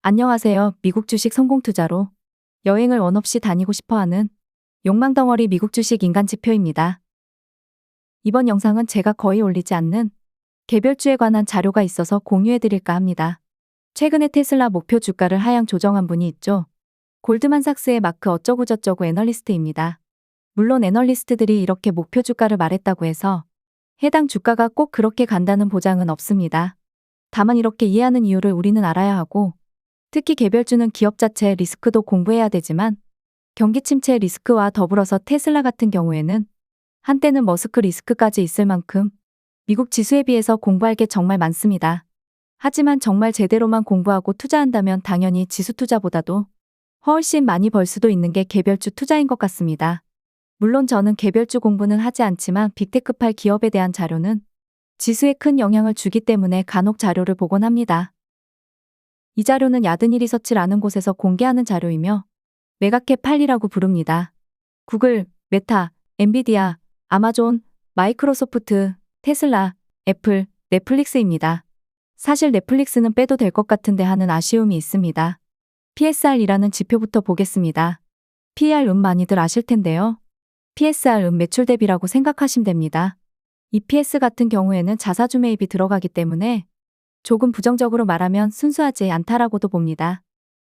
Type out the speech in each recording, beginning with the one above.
안녕하세요. 미국 주식 성공 투자로 여행을 원 없이 다니고 싶어하는 욕망덩어리 미국 주식 인간 지표입니다. 이번 영상은 제가 거의 올리지 않는 개별주에 관한 자료가 있어서 공유해드릴까 합니다. 최근에 테슬라 목표 주가를 하향 조정한 분이 있죠. 골드만삭스의 마크 어쩌고저쩌고 애널리스트입니다. 물론 애널리스트들이 이렇게 목표 주가를 말했다고 해서 해당 주가가 꼭 그렇게 간다는 보장은 없습니다. 다만 이렇게 이해하는 이유를 우리는 알아야 하고, 특히 개별주는 기업 자체의 리스크도 공부해야 되지만 경기 침체 리스크와 더불어서 테슬라 같은 경우에는 한때는 머스크 리스크까지 있을 만큼 미국 지수에 비해서 공부할 게 정말 많습니다. 하지만 정말 제대로만 공부하고 투자한다면 당연히 지수 투자보다도 훨씬 많이 벌 수도 있는 게 개별주 투자인 것 같습니다. 물론 저는 개별주 공부는 하지 않지만 빅테크팔 기업에 대한 자료는 지수에 큰 영향을 주기 때문에 간혹 자료를 보곤 합니다. 이 자료는 야드니 리서치라는 곳에서 공개하는 자료이며 메가캡 8이라고 부릅니다. 구글, 메타, 엔비디아, 아마존, 마이크로소프트, 테슬라, 애플, 넷플릭스입니다. 사실 넷플릭스는 빼도 될 것 같은데 하는 아쉬움이 있습니다. PSR이라는 지표부터 보겠습니다. PER 많이들 아실 텐데요. PSR 매출 대비라고 생각하시면 됩니다. EPS 같은 경우에는 자사주 매입이 들어가기 때문에 조금 부정적으로 말하면 순수하지 않다라고도 봅니다.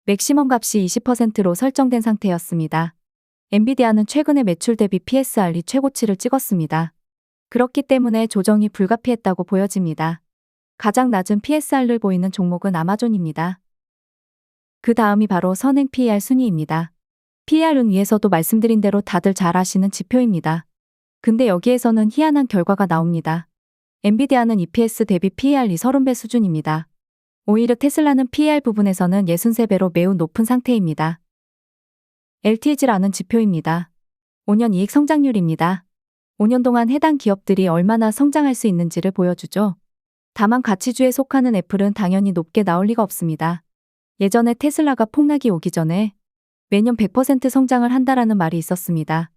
맥시멈 값이 20%로 설정된 상태였습니다. 엔비디아는 최근에 매출 대비 PSR이 최고치를 찍었습니다. 그렇기 때문에 조정이 불가피했다고 보여집니다. 가장 낮은 PSR를 보이는 종목은 아마존입니다. 그 다음이 바로 선행 PER 순위입니다. PER은 위에서도 말씀드린 대로 다들 잘 아시는 지표입니다. 근데 여기에서는 희한한 결과가 나옵니다. 엔비디아는 EPS 대비 PER이 30배 수준입니다. 오히려 테슬라는 PER 부분에서는 63배로 매우 높은 상태입니다. LTG라는 지표입니다. 5년 이익 성장률입니다. 5년 동안 해당 기업들이 얼마나 성장할 수 있는지를 보여주죠. 다만 가치주에 속하는 애플은 당연히 높게 나올 리가 없습니다. 예전에 테슬라가 폭락이 오기 전에 매년 100% 성장을 한다라는 말이 있었습니다.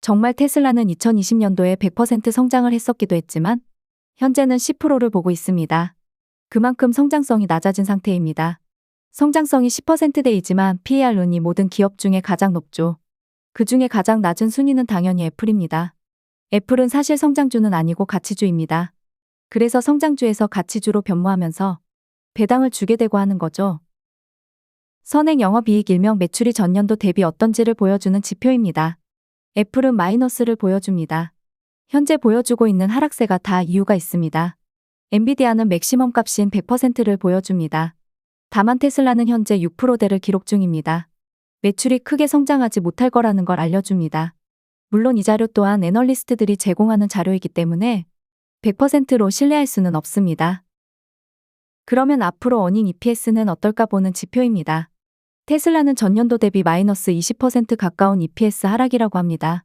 정말 테슬라는 2020년도에 100% 성장을 했었기도 했지만 현재는 10%를 보고 있습니다. 그만큼 성장성이 낮아진 상태입니다. 성장성이 10%대이지만 PER은 이 모든 기업 중에 가장 높죠. 그 중에 가장 낮은 순위는 당연히 애플입니다. 애플은 사실 성장주는 아니고 가치주입니다. 그래서 성장주에서 가치주로 변모하면서 배당을 주게 되고 하는 거죠. 선행 영업이익 일명 매출이 전년도 대비 어떤지를 보여주는 지표입니다. 애플은 마이너스를 보여줍니다. 현재 보여주고 있는 하락세가 다 이유가 있습니다. 엔비디아는 맥시멈 값인 100%를 보여줍니다. 다만 테슬라는 현재 6%대를 기록 중입니다. 매출이 크게 성장하지 못할 거라는 걸 알려줍니다. 물론 이 자료 또한 애널리스트들이 제공하는 자료이기 때문에 100%로 신뢰할 수는 없습니다. 그러면 앞으로 어닝 EPS는 어떨까 보는 지표입니다. 테슬라는 전년도 대비 마이너스 20% 가까운 EPS 하락이라고 합니다.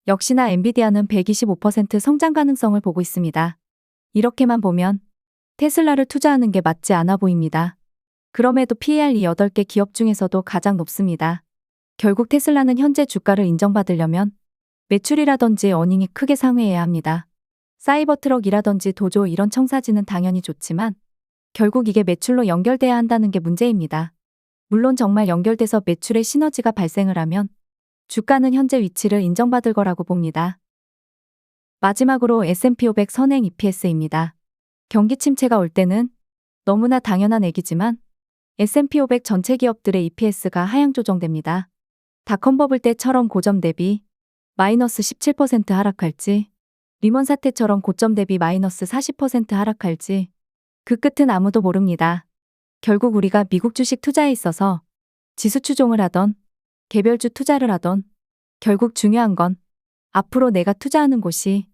역시나 엔비디아는 125% 성장 가능성을 보고 있습니다. 이렇게만 보면 테슬라를 투자하는 게 맞지 않아 보입니다. 그럼에도 PER 이 8개 기업 중에서도 가장 높습니다. 결국 테슬라는 현재 주가를 인정받으려면 매출이라든지 어닝이 크게 상회해야 합니다. 사이버트럭이라든지 도조 이런 청사진은 당연히 좋지만 결국 이게 매출로 연결돼야 한다는 게 문제입니다. 물론 정말 연결돼서 매출의 시너지가 발생을 하면 주가는 현재 위치를 인정받을 거라고 봅니다. 마지막으로 S&P 500 선행 EPS입니다. 경기 침체가 올 때는 너무나 당연한 얘기지만 S&P 500 전체 기업들의 EPS가 하향 조정됩니다. 닷컴 버블 때처럼 고점 대비 마이너스 17% 하락할지, 리먼 사태처럼 고점 대비 마이너스 40% 하락할지 그 끝은 아무도 모릅니다. 결국 우리가 미국 주식 투자에 있어서 지수 추종을 하던 개별주 투자를 하던 결국 중요한 건 앞으로 내가 투자하는 곳이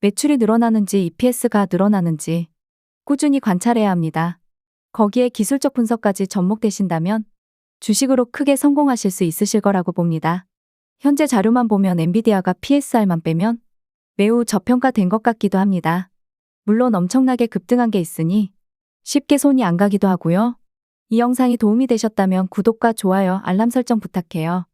매출이 늘어나는지 EPS가 늘어나는지 꾸준히 관찰해야 합니다. 거기에 기술적 분석까지 접목되신다면 주식으로 크게 성공하실 수 있으실 거라고 봅니다. 현재 자료만 보면 엔비디아가 PSR만 빼면 매우 저평가된 것 같기도 합니다. 물론 엄청나게 급등한 게 있으니 쉽게 손이 안 가기도 하고요. 이 영상이 도움이 되셨다면 구독과 좋아요, 알람 설정 부탁해요.